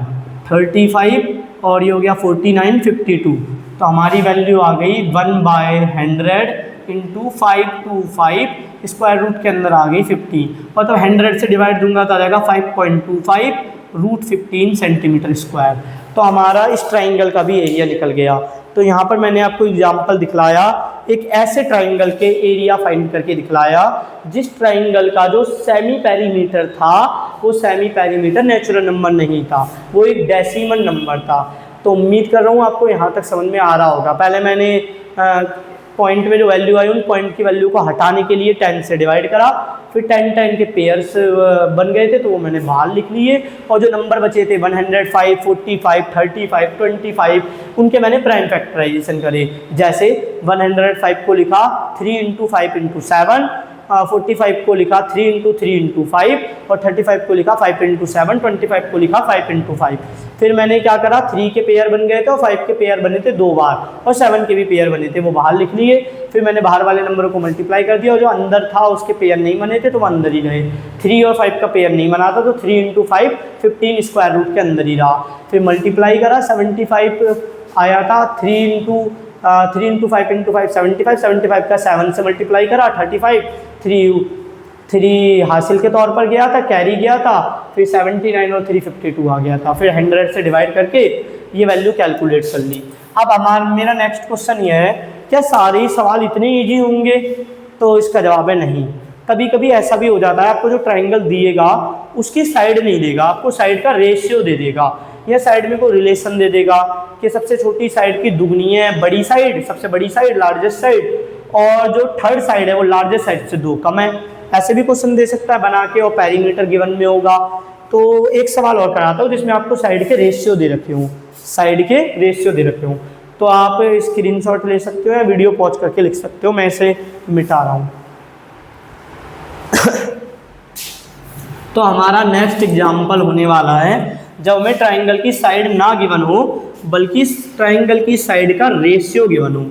35, और ये हो गया 49 52। तो हमारी वैल्यू आ गई 1/100 इंटू 525, स्क्वायर रूट के अंदर आ गई 50, मतलब 100 से डिवाइड दूंगा तो आ जाएगा 5.25 रूट 15 सेंटीमीटर स्क्वायर। तो हमारा इस ट्राइंगल का भी एरिया निकल गया। तो यहाँ पर मैंने आपको एग्जाम्पल दिखलाया, एक ऐसे ट्राइंगल के एरिया फाइंड करके दिखलाया जिस ट्राइंगल का जो सेमी पेरीमीटर था वो सेमी पेरीमीटर नेचुरल नंबर नहीं था, वो एक डेसिमल नंबर था। तो उम्मीद कर रहा हूँ आपको यहाँ तक समझ में आ रहा होगा। पहले मैंने पॉइंट में जो वैल्यू आई उन पॉइंट की वैल्यू को हटाने के लिए 10 से डिवाइड करा, फिर 10 के पेयर्स बन गए थे तो वो मैंने बाहर लिख लिए, और जो नंबर बचे थे 105 45 35 25 उनके मैंने प्राइम फैक्टराइजेशन करे। जैसे 105 को लिखा 3 इंटू 5 इंटू 7, 45 को लिखा 3 इंटू 3 इंटू 5, और 35 को लिखा 5 इंटू 7, 25 को लिखा 5 इंटू 5। फिर मैंने क्या करा, 3 के पेयर बन गए थे और 5 के पेयर बने थे 2 बार, और 7 के भी पेयर बने थे वो बाहर लिख लिए। फिर मैंने बाहर वाले नंबरों को मल्टीप्लाई कर दिया, और जो अंदर था उसके पेयर नहीं बने थे तो वो अंदर ही रहे। 3 और 5 का पेयर नहीं बना था तो 3 इंटू 5 15 स्क्वायर रूट के अंदर ही रहा। फिर मल्टीप्लाई करा, 75 आया था, 3 इंटू 5 इंटू 5 75 का 7 से मल्टीप्लाई करा, 35 3 हासिल के तौर पर गया था, कैरी गया था, फिर 79 और 352 आ गया था। फिर 100 से डिवाइड करके ये वैल्यू कैलकुलेट कर ली। अब मेरा नेक्स्ट क्वेश्चन ये है, क्या सारे ही सवाल इतने ईजी होंगे? तो इसका जवाब है नहीं। कभी कभी ऐसा भी हो जाता है, आपको जो ट्राइंगल दिएगा उसकी साइड नहीं देगा, आपको साइड का रेशियो दे देगा, या साइड में कोई रिलेशन दे देगा कि सबसे छोटी साइड की दुगनी है बड़ी साइड, सबसे बड़ी साइड लार्जेस्ट साइड, और जो थर्ड साइड है वो लार्जेस्ट साइड से 2 कम है। ऐसे भी क्वेश्चन दे सकता है बना के, और पेरीमीटर गिवन में होगा। तो एक सवाल और कराता हूँ जिसमें आपको साइड के रेशियो दे रखे हूँ, साइड के रेशियो दे रखे हूँ, तो आप स्क्रीनशॉट ले सकते हो या वीडियो पॉज करके लिख सकते हो, मैं इसे मिटा रहा हूँ। तो हमारा नेक्स्ट एग्जाम्पल होने वाला है जब हमें ट्राइंगल की साइड ना गिवन हो बल्कि ट्राइंगल की साइड का रेशियो गिवन हो,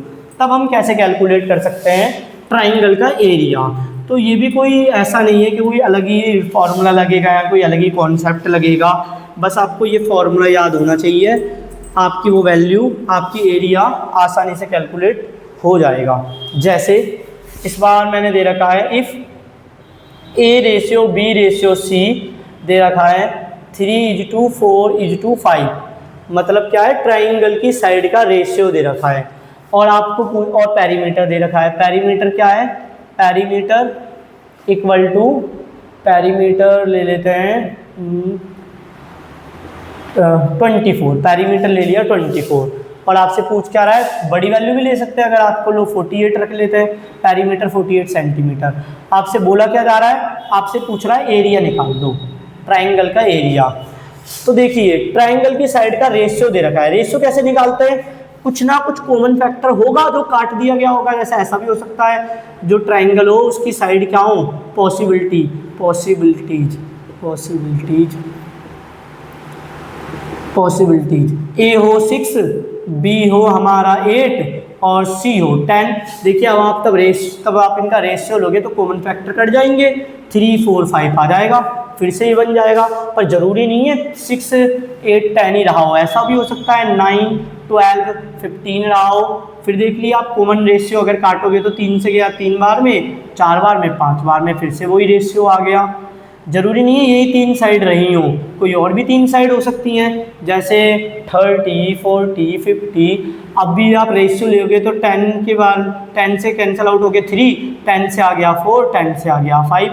तब हम कैसे कैलकुलेट कर सकते हैं ट्राइंगल का एरिया। तो ये भी कोई ऐसा नहीं है कि कोई अलग ही फॉर्मूला लगेगा या कोई अलग ही कॉन्सेप्ट लगेगा, बस आपको ये फॉर्मूला याद होना चाहिए, आपकी वो वैल्यू, आपकी एरिया आसानी से कैलकुलेट हो जाएगा। जैसे इस बार मैंने दे रखा है इफ़ A/B/C दे रखा है 3:4:5, मतलब क्या है, ट्राइंगल की साइड का रेशियो दे रखा है। और आपको और पेरीमीटर दे रखा है, पेरीमीटर क्या है, पेरीमीटर इक्वल टू, पेरीमीटर ले लेते हैं 24, पेरीमीटर ले लिया 24, और आपसे पूछ क्या रहा है, बड़ी वैल्यू भी ले सकते हैं अगर आपको, लो 48 रख लेते हैं, पेरीमीटर 48 सेंटीमीटर। आपसे बोला क्या जा रहा है, आपसे पूछ रहा है एरिया निकाल दो, ट्राइंगल का एरिया। तो देखिए ट्राइंगल की साइड का रेशियो दे रखा है, रेशियो कैसे निकालते हैं, कुछ ना कुछ कॉमन फैक्टर होगा जो काट दिया गया होगा, जैसे ऐसा भी हो सकता है जो ट्राइंगल हो उसकी साइड क्या हो, पॉसिबिलिटीज ए हो 6, बी हो हमारा 8 और सी हो 10। देखिए अब आप तब आप इनका रेशियो लोगे तो कॉमन फैक्टर कट जाएंगे, 3 4 5 आ जाएगा, फिर से ये बन जाएगा। पर ज़रूरी नहीं है 6 8 10 ही रहा हो, ऐसा भी हो सकता है 9 12 15 rहा हो। फिर देख लिया आप कॉमन रेशियो अगर काटोगे तो 3 से गया 3 बार में, 4 बार में, 5 बार में, फिर से वही रेशियो आ गया। ज़रूरी नहीं है यही 3 साइड रही हो, कोई और भी 3 साइड हो सकती हैं, जैसे 30 40 50। अब भी आप रेशियो लोगे तो 10 के बाद 10 से कैंसिल आउट हो गए 3, 10 से आ गया 4, 10 से आ गया 5।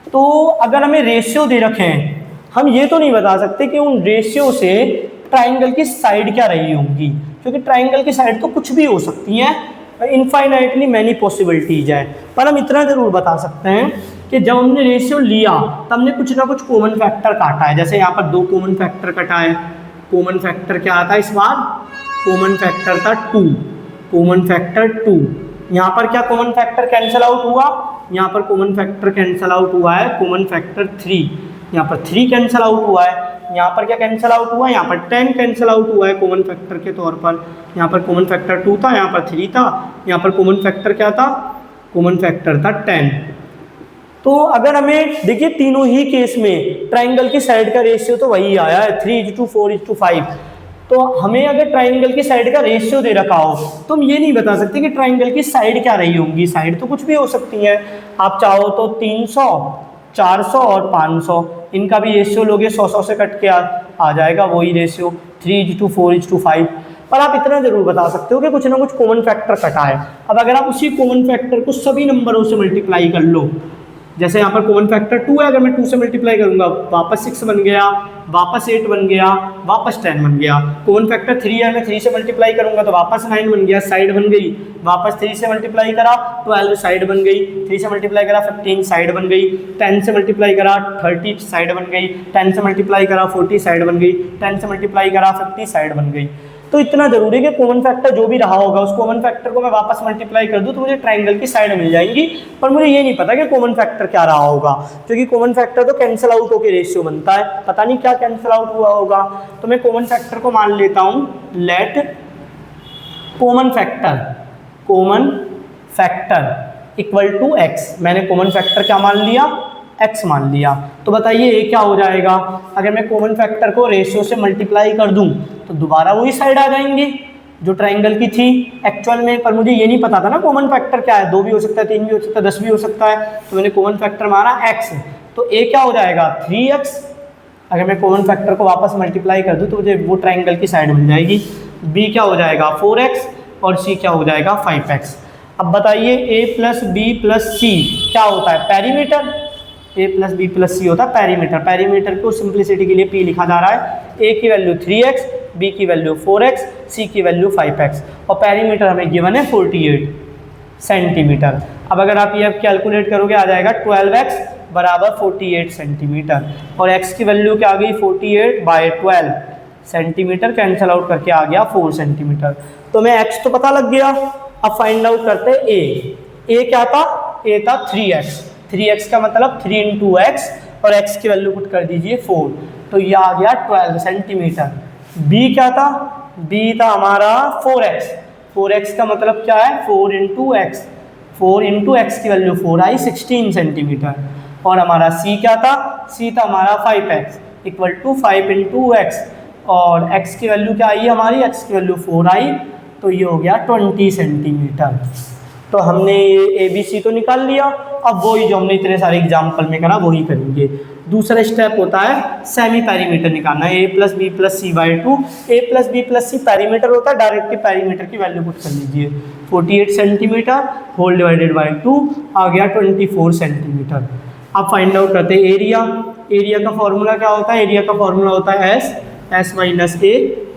तो अगर हमें रेशियो दे रखे हैं, हम ये तो नहीं बता सकते कि उन रेशियो से ट्राइंगल की साइड क्या रही होंगी, क्योंकि ट्राइंगल की साइड तो कुछ भी हो सकती हैं, इनफाइनाइटली मैनी पॉसिबिलिटीज है। पर हम इतना ज़रूर बता सकते हैं कि जब हमने रेशियो लिया तब हमने कुछ ना कुछ कॉमन फैक्टर काटा है। जैसे यहाँ पर 2 कॉमन फैक्टर कटा है, कॉमन फैक्टर क्या आता है इस बार, कॉमन फैक्टर था 2, कॉमन फैक्टर 2। यहाँ पर क्या कॉमन फैक्टर कैंसिल आउट हुआ, यहाँ पर कॉमन फैक्टर कैंसिल आउट हुआ है, कॉमन फैक्टर 3, यहाँ पर 3 कैंसिल आउट हुआ है, यहाँ पर क्या कैंसिल आउट हुआ है, यहाँ पर 10 कैंसिल आउट हुआ है कॉमन फैक्टर के तौर पर। यहाँ पर कॉमन फैक्टर 2 था, यहाँ पर 3 था, यहाँ पर कॉमन फैक्टर क्या था, कॉमन फैक्टर था 10। तो अगर हमें देखिए तीनों ही केस में ट्राइंगल की साइड का रेशियो तो वही आया है 3:4:5। तो हमें अगर ट्राइंगल की साइड का रेशियो दे रखा हो तो हम ये नहीं बता सकते कि ट्राइंगल की साइड क्या रही होंगी। साइड तो कुछ भी हो सकती है, आप चाहो तो 300, 400 और 500, इनका भी रेशियो लोगे 100 से कट के आ जाएगा वही रेशियो 3:4:5। पर आप इतना जरूर बता सकते हो कि कुछ ना कुछ कॉमन फैक्टर कटा है। अब अगर आप उसी कॉमन फैक्टर को सभी नंबरों से मल्टीप्लाई कर लो, जैसे यहाँ पर कॉमन फैक्टर 2 है, अगर मैं 2 से मल्टीप्लाई करूंगा वापस 6 बन गया, वापस 8 बन गया, वापस 10 बन गया। कॉमन फैक्टर 3 है, मैं 3 से मल्टीप्लाई करूंगा तो वापस 9 बन गया, साइड बन गई, वापस 3 से मल्टीप्लाई करा 12 साइड बन गई, 3 से मल्टीप्लाई करा 15 साइड बन गई, 10 से मल्टीप्लाई करा 30 साइड बन गई, 10 से मल्टीप्लाई करा 40 साइड बन गई, 10 से मल्टीप्लाई करा 50 साइड बन गई। तो इतना जरूरी है कि कॉमन फैक्टर जो भी रहा होगा उस कॉमन फैक्टर को मैं वापस मल्टीप्लाई कर दूं तो मुझे ट्राइंगल की साइड मिल जाएंगी। पर मुझे ये नहीं पता कि कॉमन फैक्टर क्या रहा होगा, क्योंकि कॉमन फैक्टर तो कैंसिल आउट होकर रेशियो बनता है, पता नहीं क्या कैंसिल आउट हुआ होगा। तो मैं कॉमन फैक्टर को मान लेता हूं, let common factor equal to x. मैंने कॉमन फैक्टर क्या मान लिया, x मान लिया। तो बताइए ये क्या हो जाएगा, अगर मैं कॉमन फैक्टर को रेशियो से मल्टीप्लाई कर दूं तो दोबारा वही साइड आ जाएंगी जो ट्राइंगल की थी एक्चुअल में। पर मुझे ये नहीं पता था ना कॉमन फैक्टर क्या है, 2 भी हो सकता है, 3 भी हो सकता है, 10 भी हो सकता है। तो मैंने कॉमन फैक्टर माना x, तो a क्या हो जाएगा 3x। अगर मैं कॉमन फैक्टर को वापस मल्टीप्लाई कर दूं तो मुझे वो ट्राइंगल की साइड मिल जाएगी। b क्या हो जाएगा 4x और c क्या हो जाएगा 5x। अब बताइए a plus b plus c क्या होता है, perimeter. a plus B plus C होता है पेरीमीटर। पेरीमीटर को सिंप्लिसिटी के लिए p लिखा जा रहा है। a की वैल्यू 3x, b की वैल्यू 4x, c की वैल्यू 5x और पेरीमीटर हमें गिवन है 48 सेंटीमीटर। अब अगर आप ये कैलकुलेट करोगे आ जाएगा 12x बराबर 48 सेंटीमीटर और x की वैल्यू क्या आ गई 48/12 सेंटीमीटर, कैंसिल आउट करके आ गया 4 सेंटीमीटर। तो मैं x तो पता लग गया। अब फाइंड आउट करते हैं a क्या था, a था 3x। 3x का मतलब 3 × x और x की वैल्यू पुट कर दीजिए 4, तो ये आ गया 12 सेंटीमीटर। b क्या था, b था हमारा 4x। 4x का मतलब क्या है 4 × x, 4 × x की वैल्यू 4 आई 16 सेंटीमीटर। और हमारा c क्या था, c था हमारा 5x इक्वल टू 5 × x और x की वैल्यू क्या आई हमारी, x की वैल्यू 4 आई, तो ये हो गया 20 सेंटीमीटर। तो हमने ये ABC तो निकाल लिया। अब वही जो हमने इतने सारे एग्जाम्पल में करा वही करेंगे। दूसरा स्टेप होता है सेमी पेरीमीटर निकालना, a plus B plus c/2। a plus B plus C perimeter होता है, डायरेक्टली पेरीमीटर की वैल्यू पुट कर लीजिए 48 सेंटीमीटर होल डिवाइडेड बाई 2 आ गया 24 सेंटीमीटर। अब फाइंड आउट करते हैं एरिया। एरिया का फॉर्मूला क्या होता है, एरिया का फॉर्मूला होता है s minus a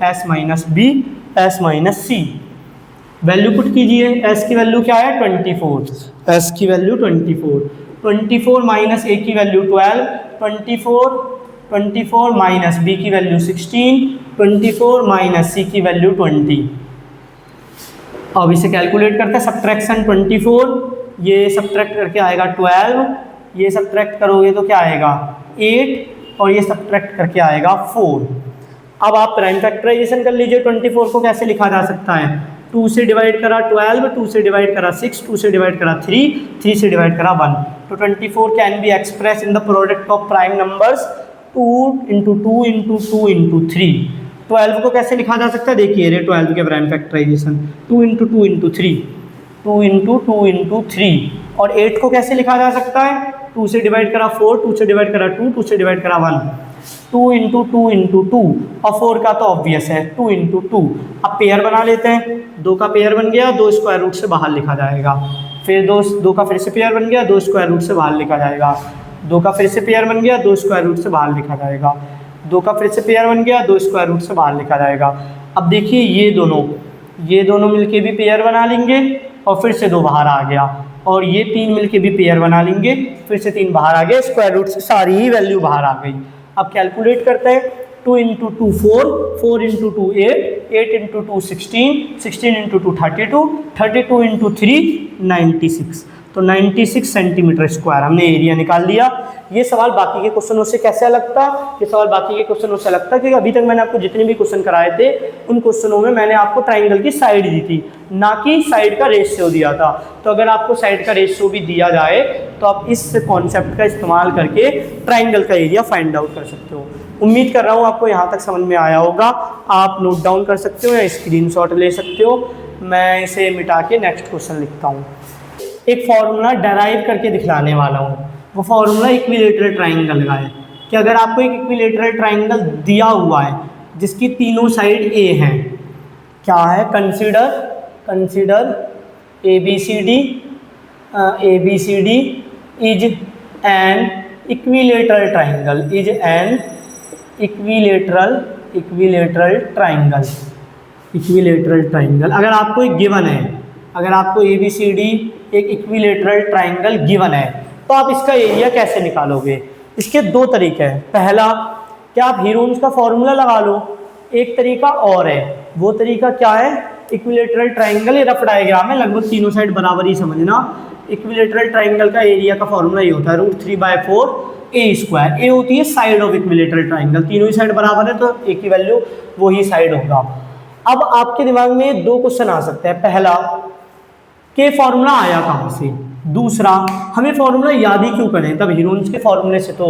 s minus b s minus c। Value put कीजिए, s की वैल्यू क्या है 24, s की वैल्यू 24 माइनस a की वैल्यू 12, 24 माइनस b की वैल्यू 16, 24 माइनस c की वैल्यू 20। अब इसे कैलकुलेट करते हैं, सब्ट्रैक्शन 24, ये सब्ट्रैक्ट करके आएगा 12, ये सब्ट्रैक्ट करोगे तो क्या आएगा 8 और ये सब्ट्रैक्ट करके आएगा 4। अब आप प्राइम फैक्टराइजेशन कर लीजिए। 24 को कैसे लिखा जा सकता है, 2 से डिवाइड करा 12, 2 से डिवाइड करा 6, 2 से डिवाइड करा 3, 3 से डिवाइड करा 1। तो 24 can be express in the product of prime numbers 2 × 2 × 2 × 3। 12 को कैसे लिखा जा सकता है, देखिए रे 12 के प्राइम फैक्टराइजेशन 2 × 2 × 3, 2 × 2 × 3। और 8 को कैसे लिखा जा सकता है, 2 से डिवाइड करा 4, 2 से डिवाइड करा 2, 2 से डिवाइड करा 1, 2 × 2 × 2 और 4 का तो ऑब्वियस है 2 × 2। अब पेयर बना लेते हैं, 2 का पेयर बन गया, 2 स्क्वायर रूट से बाहर लिखा जाएगा। फिर 2 का फिर से पेयर बन गया, 2 स्क्वायर रूट से बाहर लिखा जाएगा। 2 का फिर से पेयर बन गया, 2 स्क्वायर रूट से बाहर लिखा जाएगा। 2 का फिर से पेयर बन गया, 2 स्क्वायर रूट से बाहर लिखा जाएगा। अब देखिए ये दोनों मिलके भी पेयर बना लेंगे और फिर से 2 बाहर आ गया, और ये 3 मिलके भी पेयर बना लेंगे, फिर से 3 बाहर आ गए, स्क्वायर रूट से सारी ही वैल्यू बाहर आ गई। अब कैलकुलेट करते हैं, 2 × 2 4, 4 × 2 8, 8 × 2 16, 16 × 2 32, 32 × 3 96। तो 96 सेंटीमीटर स्क्वायर हमने एरिया निकाल लिया। ये सवाल बाकी के क्वेश्चनों से कैसे अलग था? ये सवाल बाकी के क्वेश्चनों से अलग था क्योंकि अभी तक मैंने आपको जितने भी क्वेश्चन कराए थे उन क्वेश्चनों में मैंने आपको ट्राइंगल की साइड दी थी, ना कि साइड का रेशियो दिया था। तो अगर आपको साइड का रेशियो भी दिया जाए तो आप इस कॉन्सेप्ट का इस्तेमाल करके ट्राइंगल का एरिया फाइंड आउट कर सकते हो। उम्मीद कर रहा हूँ आपको यहाँ तक समझ में आया होगा। आप नोट डाउन कर सकते हो या स्क्रीनशॉट ले सकते हो। मैं इसे मिटा के नेक्स्ट क्वेश्चन लिखता हूँ। एक फॉर्मूला डराइव करके दिखलाने वाला हूँ। वो फॉर्मूला इक्विलेटरल ट्राइंगल का है कि अगर आपको एक इक्विलेटरल ट्राइंगल दिया हुआ है जिसकी तीनों साइड ए हैं, क्या है, consider A B C D is an equilateral triangle. अगर आपको एक गिवन है, अगर आपको ए बी सी डी एक इक्विलेटरल ट्राइंगल गिवन है तो आप इसका एरिया कैसे निकालोगे? इसके 2 तरीके हैं। पहला, क्या आप हीरोन्स का फॉर्मूला लगा लो। एक तरीका और है, वो तरीका क्या है, इक्विलेटरल ट्राइंगल, ये रफ डायग्राम है, लगभग तीनों साइड बराबर ही समझना। इक्विलेटरल ट्राइंगल का एरिया का फॉर्मूला ये होता है √3/4 a²। ए होती है साइड ऑफ इक्विलेटरल ट्राइंगल, तीनों ही साइड बराबर है तो ए की वैल्यू वही साइड होगा। अब आपके दिमाग में 2 क्वेश्चन आ सकते हैं। पहला, के फॉर्मूला आया कहाँ से? दूसरा, हमें फॉर्मूला याद ही क्यों करें? तब हीरोन्स के फॉर्मूले से तो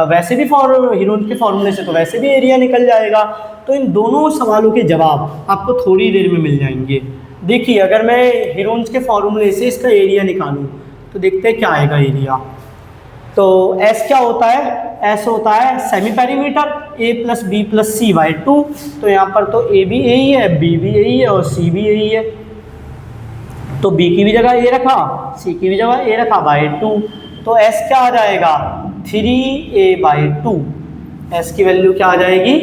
वैसे भी हीरोन्स के फॉर्मूले से तो वैसे भी एरिया निकल जाएगा। तो इन दोनों सवालों के जवाब आपको थोड़ी देर में मिल जाएंगे। देखिए, अगर मैं हीरोन्स के फॉर्मूले से इसका एरिया निकालूं तो देखते हैं क्या आएगा एरिया। तो एस क्या होता है? एस होता है semi perimeter, a + b + c/2। तो यहाँ पर तो a भी यही है, b भी यही है और c भी यही है। तो b की भी जगह a रखा, c की भी जगह a रखा /2। तो s क्या आ जाएगा? 3a/2। s की वैल्यू क्या आ जाएगी?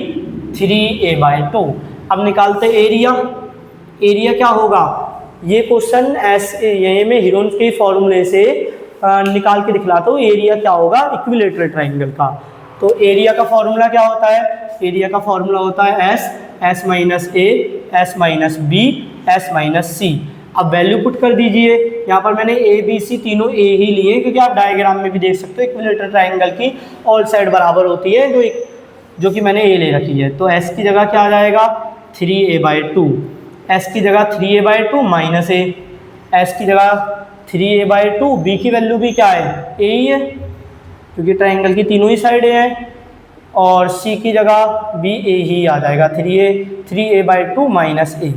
3a/2। अब निकालते एरिया। एरिया क्या होगा? ये क्वेश्चन ये मैं हीरोन्स के फॉर्मूले से निकाल के दिखलाता हूँ। एरिया क्या होगा इक्विलेटरल ट्राइंगल का? तो एरिया का फॉर्मूला क्या होता है? एरिया का फॉर्मूला होता है s - a, s - b, s - c। अब वैल्यू पुट कर दीजिए। यहाँ पर मैंने ए बी सी तीनों ए ही लिए क्योंकि आप डायग्राम में भी देख सकते हो इक्विलेटरल ट्राइंगल की ऑल साइड बराबर होती है, जो कि मैंने ए ले रखी है। तो s की जगह क्या आ जाएगा? 3a/2। s की जगह 3a/2 - a, s की जगह 3a/2, b की वैल्यू भी क्या है? a ही है क्योंकि ट्राइंगल की तीनों ही साइड है, और c की जगह भी a ही आ जाएगा, 3a/2 - a।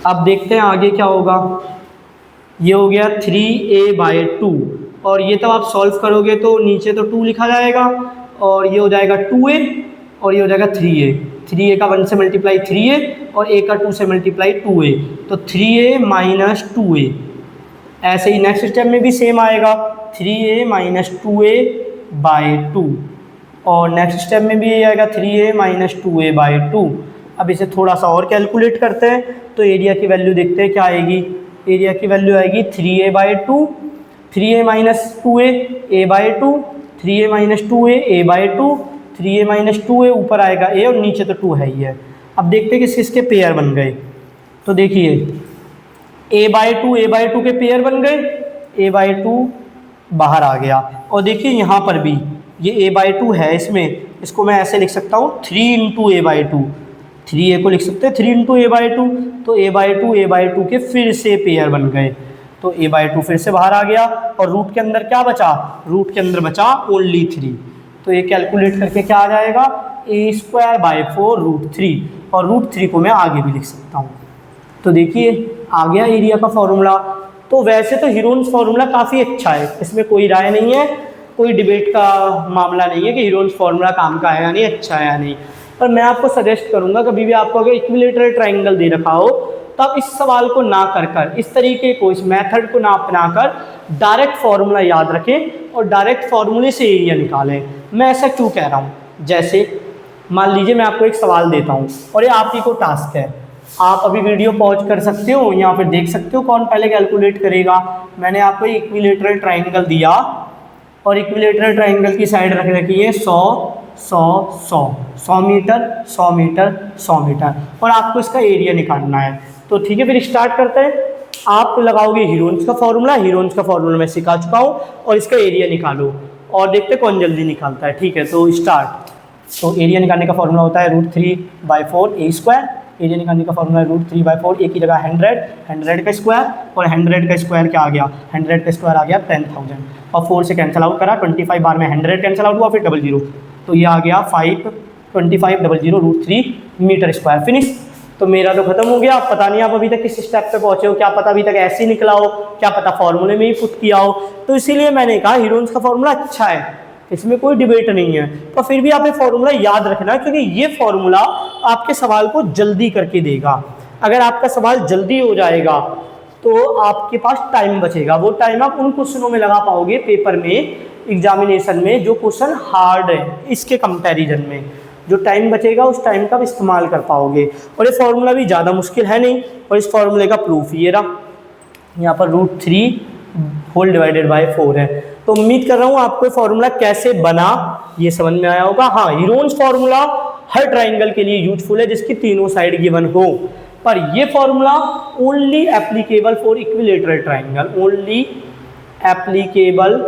अब देखते हैं आगे क्या होगा। ये हो गया 3a/2 और ये तब आप सॉल्व करोगे तो नीचे तो 2 लिखा जाएगा और ये हो जाएगा 2a और ये हो जाएगा 3a। 3a का 1 से मल्टीप्लाई 3a और a का 2 से मल्टीप्लाई 2a, तो 3a - 2a। ऐसे ही नेक्स्ट स्टेप में भी सेम आएगा, 3a - 2a/2 और नेक्स्ट स्टेप में भी ये आएगा 3a - 2a/2। अब इसे थोड़ा सा और कैलकुलेट करते हैं तो एरिया की वैल्यू देखते हैं क्या आएगी। एरिया की वैल्यू आएगी 3a/2, 3a - 2a a/2, 3a - 2a a/2, 3a - 2a ऊपर आएगा a और नीचे तो 2 है ही है। अब देखते हैं कि किसके पेयर बन गए। तो देखिए a/2 के पेयर बन गए, a/2 बाहर आ गया। और देखिए यहाँ पर भी ये a/2 है, इसको मैं ऐसे लिख सकता हूँ 3 × a/2। 3a को लिख सकते हैं 3 × a/2। तो a/2 के फिर से पेयर बन गए, तो a/2 फिर से बाहर आ गया और रूट के अंदर क्या बचा? रूट के अंदर बचा ओनली 3। तो ये कैलकुलेट करके क्या आ जाएगा? a²/4 √3 और √3 को मैं आगे भी लिख सकता हूँ। तो देखिए आ गया एरिया का फॉर्मूला। तो वैसे तो हीरोन्स फॉर्मूला काफ़ी अच्छा है, इसमें कोई राय नहीं है, कोई डिबेट का मामला नहीं है कि हीरोन्स फॉर्मूला काम का है या नहीं, अच्छा है या नहीं। पर मैं आपको सजेस्ट करूंगा कभी भी आपको अगर इक्विलेटरल ट्राइंगल दे रखा हो तो आप इस सवाल को ना कर इस तरीके को, इस मेथड को ना अपनाकर डायरेक्ट फॉर्मूला याद रखें और डायरेक्ट फॉर्मूले से एरिया निकालें। मैं ऐसा क्यों कह रहा हूँ? जैसे मान लीजिए मैं आपको एक सवाल देता हूँ और ये आप ही को टास्क है, आप अभी वीडियो पॉज कर सकते हो या फिर देख सकते हो कौन पहले कैलकुलेट करेगा। मैंने आपको इक्विलेटरल ट्राइंगल दिया और इक्विलेटरल ट्राइंगल की साइड रख रखी है 100 100 100 100 मीटर 100 मीटर 100 मीटर और आपको इसका एरिया निकालना है। तो ठीक है, फिर स्टार्ट करते हैं। आप लगाओगे हीरोन्स का फॉर्मूला मैं सिखा चुका हूँ और इसका एरिया निकालो और देखते कौन जल्दी निकालता है। ठीक है, तो स्टार्ट। तो एरिया निकालने का फॉर्मूला होता है √3/4 a स्क्वायर। एरिया निकालने का फॉर्मूला है √3/4, ए की जगह 100 का स्क्वायर और 100 का स्क्वायर क्या आ गया, 100 का स्क्वायर आ गया 10,000 और 4 से कैंसिल आउट करा, 25 बार में 100 कैंसिल आउट हुआ, फिर 00, तो ये आ गया 52500 √3 मीटर स्क्वायर। फिनिश। तो मेरा तो खत्म हो गया। पता नहीं आप अभी तक किस स्टेप पे पहुंचे हो, क्या पता अभी तक ऐसे ही निकला हो, क्या पता फॉर्मूले में ही पुट किया हो। तो इसीलिए मैंने कहा हीरोन्स का फॉर्मूला अच्छा है, इसमें कोई डिबेट नहीं है, तो फिर भी आप ये फॉर्मूला याद रखना क्योंकि ये फॉर्मूला आपके सवाल को जल्दी करके देगा। अगर आपका सवाल जल्दी हो जाएगा तो आपके पास टाइम बचेगा, वो टाइम आप उन क्वेश्चनों में लगा पाओगे पेपर में, एग्जामिनेशन में जो क्वेश्चन हार्ड है इसके कंपैरिजन में। जो टाइम बचेगा उस टाइम का इस्तेमाल कर पाओगे। और ये फॉर्मूला भी ज़्यादा मुश्किल है नहीं और इस फॉर्मूले का प्रूफ ये रहा, यहाँ पर √3/4 है। तो उम्मीद कर रहा हूँ आपको फॉर्मूला कैसे बना ये समझ में आया होगा। हाँ, हीरोन्स फॉर्मूला हर ट्राइंगल के लिए यूजफुल है जिसकी तीनों साइड गिवन हो, पर ये formula only applicable for equilateral triangle, only applicable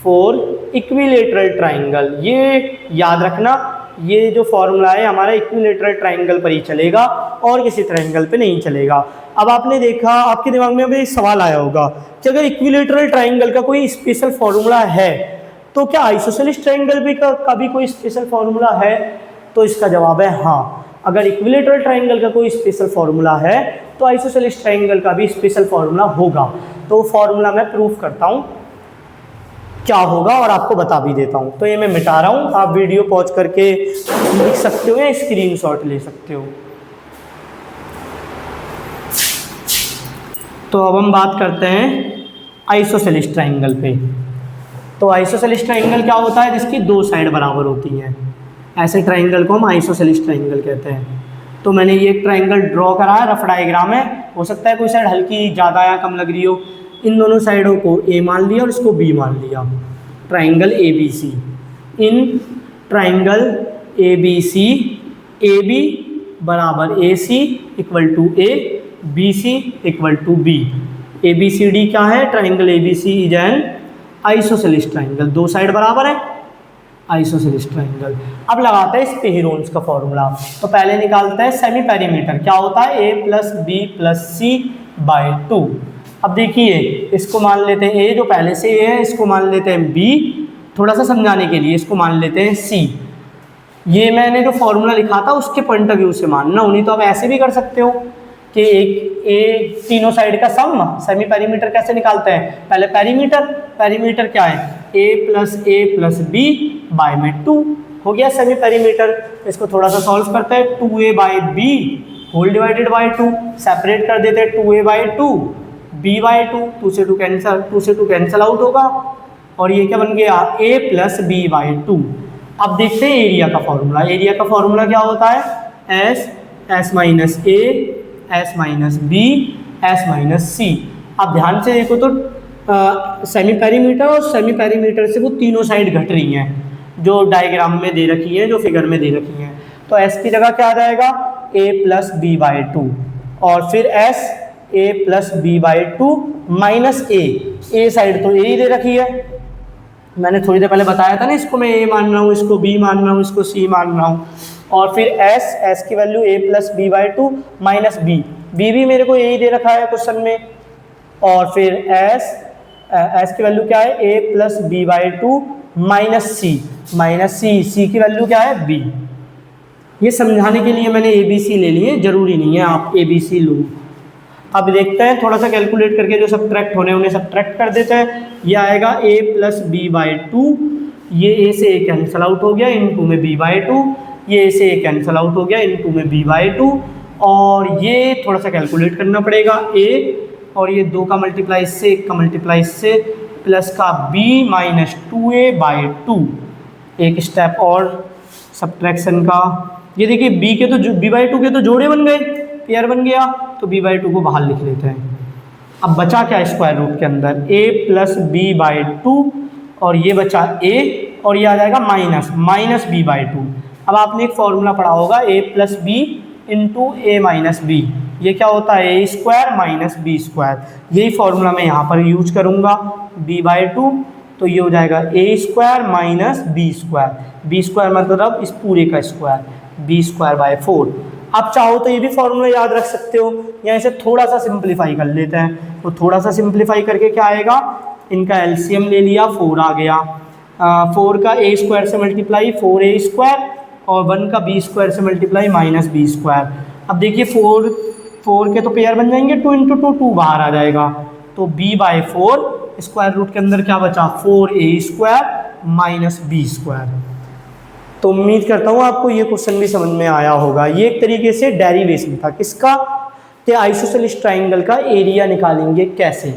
for equilateral triangle. ये याद रखना, ये जो फॉर्मूला है हमारा इक्विलेटरल ट्राइंगल पर ही चलेगा और किसी ट्राइंगल पे नहीं चलेगा। अब आपने देखा, आपके दिमाग में अभी एक सवाल आया होगा कि अगर इक्विलेटरल ट्राइंगल का कोई स्पेशल फॉर्मूला है तो क्या आइसोसेलेस ट्राइंगल भी का भी कोई स्पेशल फॉर्मूला है? तो इसका जवाब है हाँ। अगर इक्विलेटरल ट्राइंगल का कोई स्पेशल फॉर्मूला है तो आइसोसेलेस ट्राइंगल का भी स्पेशल फॉर्मूला होगा। तो फॉर्मूला मैं प्रूफ करता हूँ क्या होगा और आपको बता भी देता हूँ। तो ये मैं मिटा रहा हूँ, आप वीडियो पॉज करके लिख सकते हो या स्क्रीनशॉट ले सकते हो। तो अब हम बात करते हैं आइसोसेलेस ट्राइंगल पे। तो आइसोसेलेस ट्राइंगल क्या होता है? जिसकी दो साइड बराबर होती हैं, ऐसे ट्राइंगल को हम आइसोसेलेस ट्राइंगल कहते हैं। तो मैंने ये एक ट्राइंगल ड्रॉ करा है, रफ डायग्राम है, हो सकता है कोई साइड हल्की ज़्यादा या कम लग रही हो। इन दोनों साइडों को ए मान लिया और इसको बी मान लिया, triangle ABC। In triangle ABC AB बराबर AC equal to A, BC equal to B। ABCD क्या है? Triangle ABC is an isosceles triangle, दो साइड बराबर है, आइसोसेलेस ट्राइंगल। अब लगाते हैं इस पे हीरोन्स का फॉर्मूला। तो पहले निकालते हैं सेमी पेरीमीटर, क्या होता है? A + B + C/ 2। अब देखिए इसको मान लेते हैं A, जो पहले से A है, इसको मान लेते हैं B, थोड़ा सा समझाने के लिए इसको मान लेते हैं C। ये मैंने जो फॉर्मूला लिखा था उसके पॉइंट ऑफ व्यू से मानना, उन्हीं तो आप ऐसे भी कर सकते हो कि एक A तीनों साइड का सम। सेमी पेरीमीटर कैसे निकालते हैं? पहले पेरीमीटर क्या है? A + B/2 हो गया सेमी पेरीमीटर। इसको थोड़ा सा सॉल्व करते हैं, 2A/B ² 2 सेपरेट कर देते हैं, 2A/2 B/2, 2 से 2 कैंसिल आउट होगा और ये क्या बन गया? A + B/2। अब देखते हैं एरिया का फॉर्मूला। एरिया का फॉर्मूला क्या होता है? S - A S - B S - C। अब ध्यान से देखो तो सेमी पेरीमीटर और सेमी पेरीमीटर से वो तीनों साइड घट रही हैं जो डायग्राम में दे रखी है, जो फिगर में दे रखी हैं। तो S की जगह क्या आ जाएगा? A + B/2 और फिर S A + B/2 - A side तो A ही दे रखी है, मैंने थोड़ी देर पहले बताया था ना, इसको मैं A मान रहा हूँ, इसको B मान रहा हूँ, इसको C मान रहा हूँ। और फिर S की वैल्यू A + B/2 - B भी मेरे को A ही दे रखा है क्वेश्चन में। और फिर S की वैल्यू क्या है? A + B/2 - C की वैल्यू क्या है? B। ये समझाने के लिए मैंने ABC ले लिए, जरूरी नहीं है आप ABC लो। अब देखते हैं, थोड़ा सा कैलकुलेट करके जो सब्ट्रैक्ट होने उन्हें सब्ट्रैक्ट कर देते हैं। ये आएगा A + B/2, ये A से A कैंसिल आउट हो गया, इनटू में B/2, ये A से A कैंसिल आउट हो गया, इनटू में B/2। और ये थोड़ा सा कैलकुलेट करना पड़ेगा, A और ये 2 का मल्टीप्लाई से 1 का मल्टीप्लाई से प्लस का B - 2A/2, एक स्टेप और सब्ट्रैक्शन का। ये देखिए b के तो b/2 के तो जोड़े बन गए, पेयर बन गया, तो b/2 को बाहर लिख लेते हैं। अब बचा क्या स्क्वायर रूट के अंदर, a + b/2 और ये बचा a और ये आ जाएगा माइनस b/2। अब आपने एक फॉर्मूला पढ़ा होगा a + b × a - b, ये क्या होता है a² - b²। यही फॉर्मूला मैं यहाँ पर यूज करूँगा, b/2 तो ये हो जाएगा a² - b², मतलब इस पूरे का स्क्वायर, b²/4। आप चाहो तो ये भी फॉर्मूला याद रख सकते हो, या इसे थोड़ा सा सिंप्लीफाई कर लेते हैं। तो थोड़ा सा सिंप्लीफाई करके क्या आएगा, इनका एलसीएम ले लिया, 4 आ गया। 4 का a² से मल्टीप्लाई 4a² और 1 का b² से मल्टीप्लाई -b²। अब देखिए 4 के तो पेयर बन जाएंगे, 2 × 2 2 बाहर आ जाएगा, तो b/4 स्क्वायर रूट के अंदर क्या बचा, 4a² - b²। तो उम्मीद करता हूँ आपको ये क्वेश्चन भी समझ में आया होगा। ये एक तरीके से डेरिवेशन था किसका, कि आइसोसेलेस ट्राइंगल का एरिया निकालेंगे कैसे।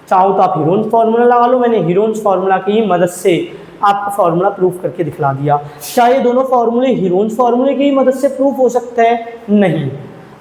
चाहो तो आप हीरोन्स फार्मूला लगा लो, मैंने हीरोन्स फार्मूला की मदद से आपको फार्मूला प्रूफ करके दिखला दिया। क्या ये दोनों फार्मूले हीरोन्स फार्मूले की मदद से प्रूफ हो सकते हैं, नहीं,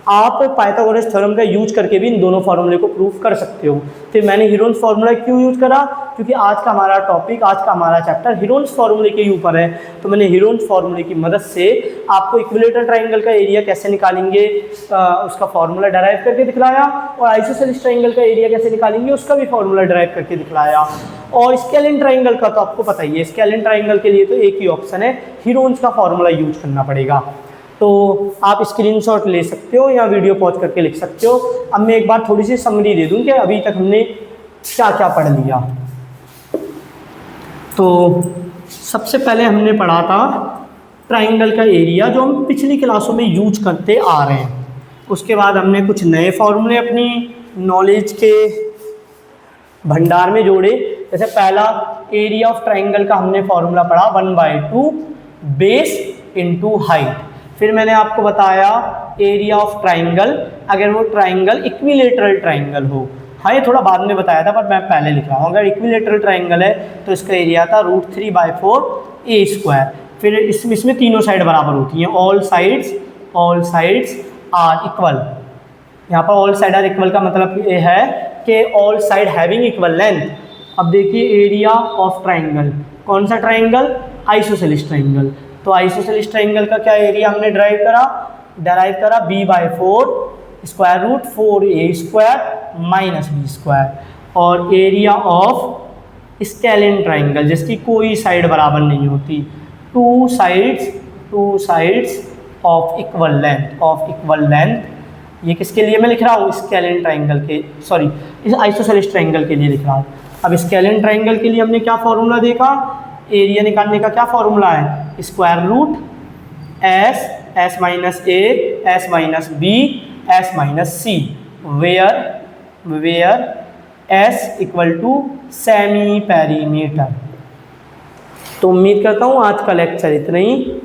आप पाइथागोरस थ्योरम का यूज करके भी इन दोनों फार्मूले को प्रूफ कर सकते हो। फिर मैंने हीरोन्स फार्मूला क्यों यूज करा, क्योंकि आज का हमारा टॉपिक, आज का हमारा चैप्टर हीरोन्स फार्मूले के ऊपर है। तो मैंने हीरोन्स फार्मूले की मदद से आपको इक्विलेटरल ट्राइंगल का एरिया कैसे निकालेंगे उसका फार्मूला डराइव करके दिखलाया, और आइसोसेलेस ट्राइंगल का एरिया कैसे निकालेंगे उसका भी फार्मूला डराइव करके दिखलाया। और स्केलिन ट्राइंगल का तो आपको पता ही है, स्केलिन ट्राइंगल के लिए तो एक ही ऑप्शन है, हीरोन्स का फार्मूला यूज करना पड़ेगा। तो आप स्क्रीनशॉट ले सकते हो या वीडियो पॉज करके लिख सकते हो। अब मैं एक बार थोड़ी सी समरी दे दूं कि अभी तक हमने क्या क्या पढ़ लिया। तो सबसे पहले हमने पढ़ा था ट्राइंगल का एरिया, जो हम पिछली क्लासों में यूज करते आ रहे हैं। उसके बाद हमने कुछ नए फॉर्मूले अपनी नॉलेज के भंडार में जोड़े। जैसे पहला एरिया ऑफ ट्राइंगल का हमने फॉर्मूला पढ़ा 1/2 बेस इंटू हाइट। फिर मैंने आपको बताया एरिया ऑफ ट्राइंगल अगर वो ट्राइंगल इक्विलेटरल ट्राइंगल हो। हाँ, ये थोड़ा बाद में बताया था पर मैं पहले लिख रहा हूँ। अगर इक्विलेटरल ट्राइंगल है तो इसका एरिया था √3/4 a²। फिर इसमें तीनों साइड बराबर होती हैं, ऑल साइड्स आर इक्वल। यहाँ पर ऑल साइड आर इक्वल का मतलब ये है कि all side having equal length. अब देखिए एरिया ऑफ ट्राइंगल, कौन सा ट्राइंगल, आइसोसेलेस ट्राइंगल। तो आइसोसेलेस ट्राइंगल का क्या एरिया हमने डराइव करा b/4 √4a² - b²। और एरिया ऑफ स्केलिन ट्राइंगल जिसकी कोई साइड बराबर नहीं होती, two sides of equal length. ये किसके लिए मैं लिख रहा हूँ, स्केलिन ट्राइंगल के, सॉरी इस आइसोसेलेस ट्राइंगल के लिए लिख रहा हूँ। अब स्केलिन ट्राइंगल के लिए हमने क्या फॉर्मूला देखा, एरिया निकालने का क्या फॉर्मूला है, square root s - a s - b s - c where s = semi perimeter. तो उम्मीद करता हूँ आज का लेक्चर इतना ही।